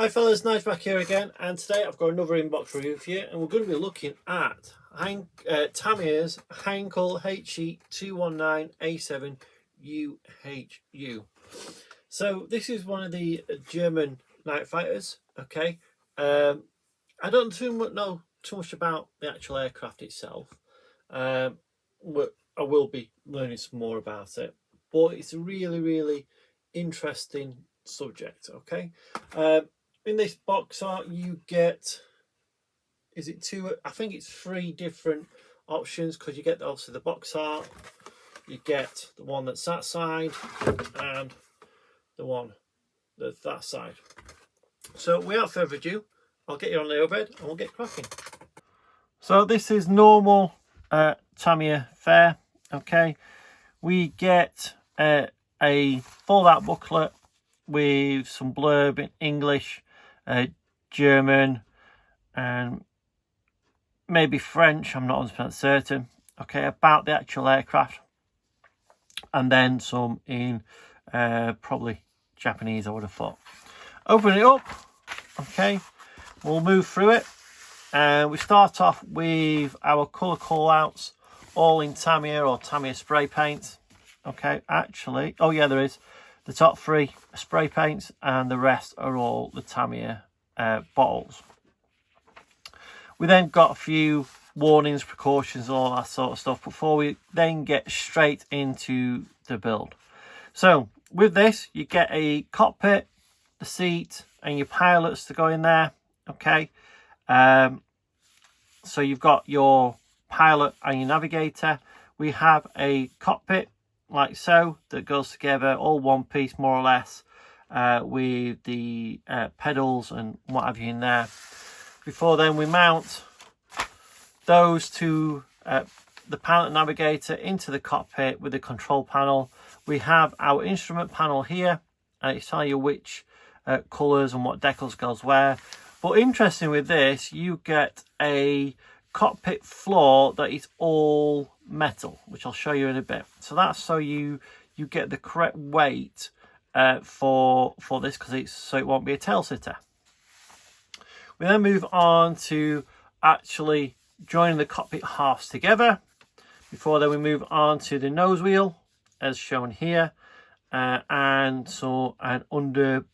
Hi fellas, Nige back here again, and today I've got another inbox review for you, and we're going to be looking at Tamiya's Heinkel He 219 A-7 UHU. So this is one of the German night fighters. Okay, I don't know too much about the actual aircraft itself. I will be learning some more about it, but it's a really interesting subject. Okay. In this box art you get, is it two? I think it's three different options, because you get obviously the box art, you get the one that's that side, and the one that's that side. So without further ado, I'll get you on the overhead and we'll get cracking. So this is normal Tamiya fare. Okay, we get a fold out booklet with some blurb in English, German, and maybe French, I'm not 100% certain, okay, about the actual aircraft, and then some in probably Japanese, I would have thought. Open it up. Okay, we'll move through it, and we start off with our colour call-outs, all in Tamiya or Tamiya spray paint. Okay, actually, oh yeah, there is. The top three are spray paints, and the rest are all the Tamiya bottles. We then got a few warnings, precautions, all that sort of stuff before we then get straight into the build. So with this, you get a cockpit, the seat, and your pilots to go in there. Okay, so you've got your pilot and your navigator. We have a cockpit like so that goes together, all one piece more or less, with the pedals and what have you in there. Before then, we mount those to the pilot and navigator into the cockpit with the control panel. We have our instrument panel here, and it's telling you which colours and what decals goes where. But interesting with this, you get a cockpit floor that is all metal, which I'll show you in a bit. So that's so you get the correct weight for this, because so it won't be a tail sitter. We then move on to actually joining the cockpit halves together. Before then, we move on to the nose wheel as shown here, and so an underbelly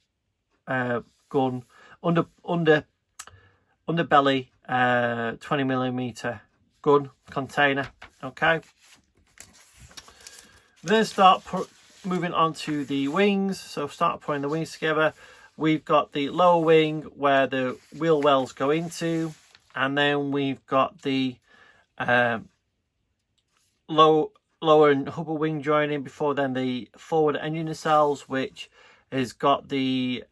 20mm gun container. Okay, then start moving on to the wings. So start putting the wings together. We've got the lower wing where the wheel wells go into, and then we've got the lower and upper wing joining. Before then, the forward engine nacelles, which has got the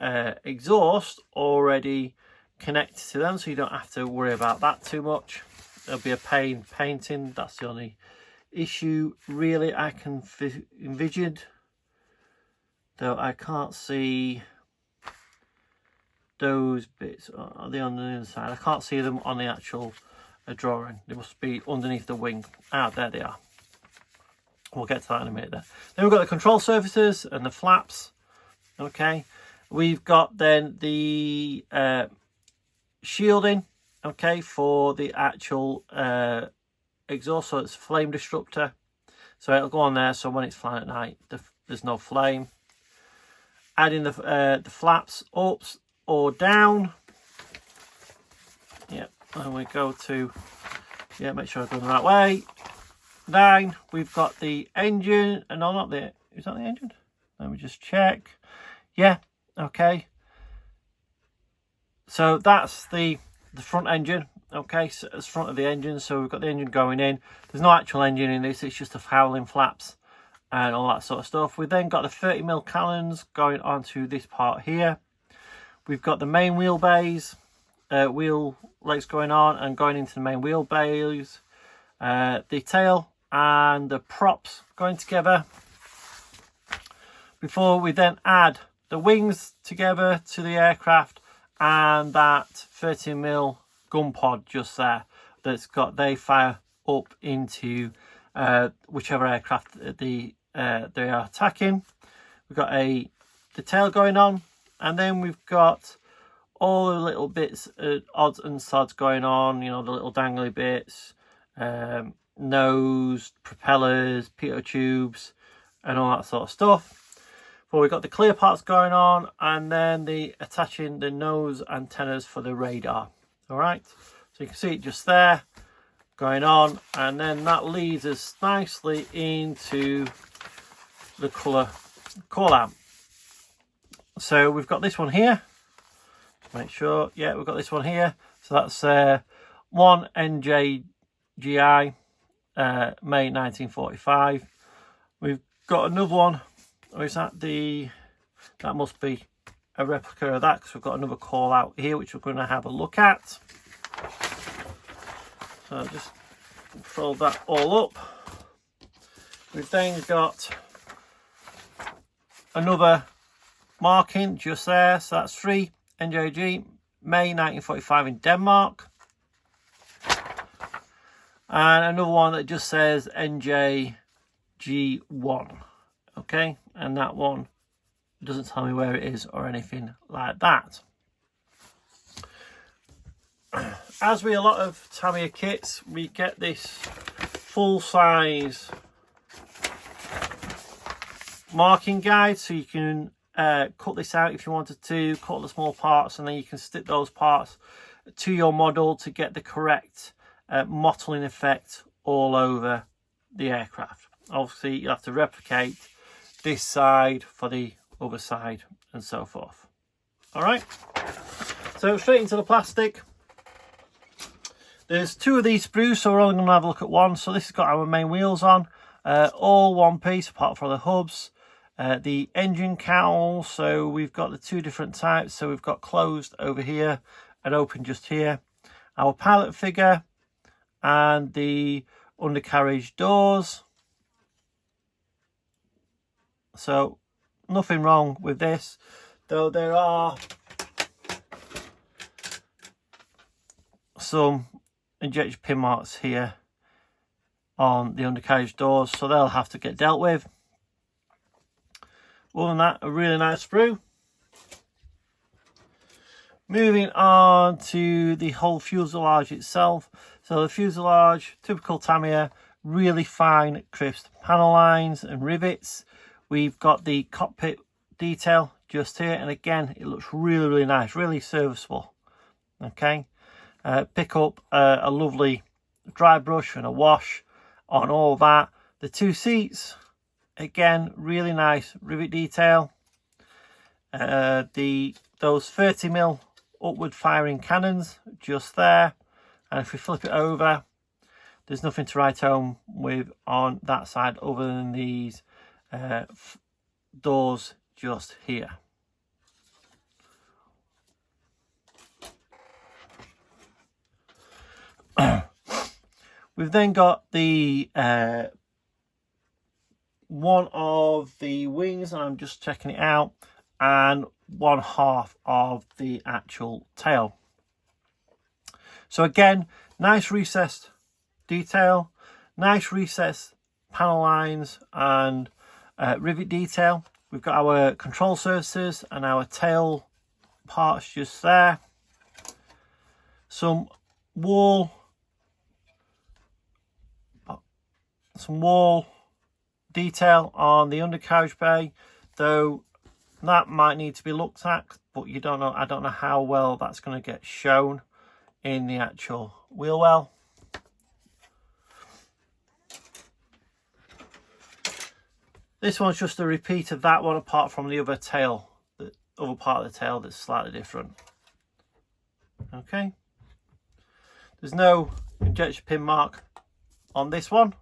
exhaust already connected to them, so you don't have to worry about that too much. There'll be a pain painting, that's the only issue really I can envision, though I can't see those bits. Are they on the inside? I can't see them on the actual drawing. They must be underneath the wing. Ah, there they are. We'll get to that in a minute. Then we've got the control surfaces and the flaps. Okay, we've got then the shielding, okay, for the actual exhaust, so it's flame disruptor, so it'll go on there, so when it's flying at night there's no flame. Adding the flaps up or down. Yeah, and we go to, yeah, make sure I've done the right way. Down, we've got the engine, and no, not the, is that the engine? Let me just check. Yeah, okay. So that's the front engine. Okay, so it's front of the engine. So we've got the engine going in. There's no actual engine in this. It's just the fouling flaps and all that sort of stuff. We've then got the 30mm cannons going onto this part here. We've got the main wheel bays, wheel legs going on and going into the main wheel bays. The tail and the props going together. Before we then add the wings together to the aircraft, and that 30mm gun pod just there that's got, they fire up into whichever aircraft they are attacking. We've got the tail going on, and then we've got all the little bits, odds and sods going on, you know, the little dangly bits, nose, propellers, pitot tubes, and all that sort of stuff. But we've got the clear parts going on, and then the attaching the nose antennas for the radar. All right, so you can see it just there going on, and then that leads us nicely into the colour call out. So we've got this one here. Make sure, yeah, we've got this one here. So that's one NJGI, May 1945. We've got another one. Or is that that must be a replica of that, because we've got another call out here which we're going to have a look at. So just fold that all up. We've then got another marking just there, so that's 3 NJG, May 1945 in Denmark. And another one that just says NJG1. Okay, and that one doesn't tell me where it is or anything like that. As with a lot of Tamiya kits, we get this full size marking guide, so you can cut this out if you wanted to, cut the small parts, and then you can stick those parts to your model to get the correct mottling effect all over the aircraft. Obviously you have to replicate this side for the other side and so forth. All right, so straight into the plastic. There's 2 of these sprues, so we're only going to have a look at one. So this has got our main wheels on, all one piece apart from the hubs. The engine cowl, so we've got the 2 different types. So we've got closed over here and open just here. Our pilot figure and the undercarriage doors. So nothing wrong with this, though there are some injection pin marks here on the undercarriage doors, so they'll have to get dealt with. Other than that, a really nice sprue. Moving on to the whole fuselage itself. So the fuselage, typical Tamiya, really fine crisp panel lines and rivets. We've got the cockpit detail just here, and again it looks really nice, really serviceable. Okay, pick up a lovely dry brush and a wash on all that. The 2 seats, again, really nice rivet detail. Those 30mm upward firing cannons just there, and if we flip it over, there's nothing to write home with on that side other than these doors just here. We've then got the one of the wings, and I'm just checking it out, and 1/2 of the actual tail. So again, nice recessed detail, nice recessed panel lines and rivet detail. We've got our control surfaces and our tail parts just there. Some wall detail on the undercarriage bay, though that might need to be looked at, but you don't know, I don't know how well that's going to get shown in the actual wheel well. This one's just a repeat of that one, apart from the other tail, the other part of the tail that's slightly different. Okay, there's no injection pin mark on this one.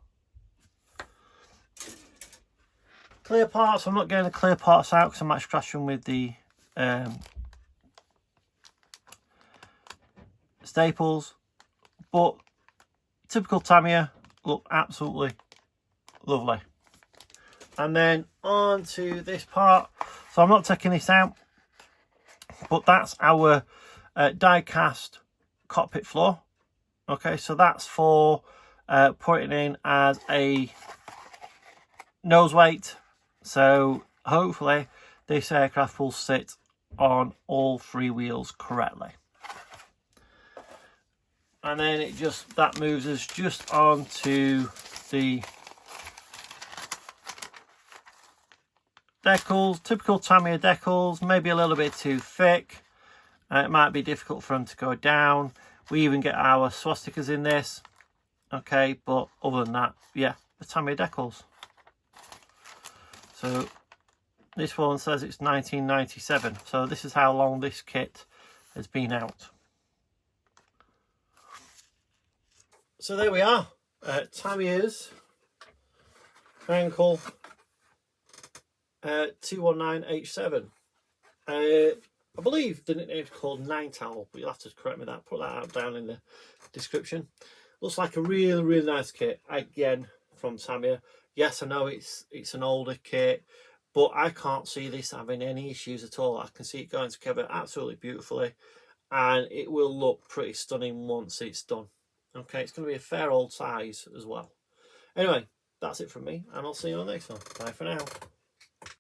Clear parts, I'm not getting the clear parts out because I might scratch them with the staples, but typical Tamiya, look absolutely lovely. And then on to this part. So I'm not taking this out, but that's our die-cast cockpit floor. Okay, so that's for putting in as a nose weight. So hopefully this aircraft will sit on all 3 wheels correctly. And then that moves us just onto the decals, typical Tamiya decals, maybe a little bit too thick. It might be difficult for them to go down. We even get our swastikas in this. Okay, but other than that, yeah, the Tamiya decals. So this one says it's 1997. So this is how long this kit has been out. So there we are. Tamiya's Heinkel 219H7. I believe the nickname is called Night Owl, but you'll have to correct me that. Put that out down in the description. Looks like a really, really nice kit, again, from Tamiya. Yes, I know it's an older kit, but I can't see this having any issues at all. I can see it going together absolutely beautifully, and it will look pretty stunning once it's done. Okay, it's going to be a fair old size as well. Anyway, that's it from me, and I'll see you on the next one. Bye for now.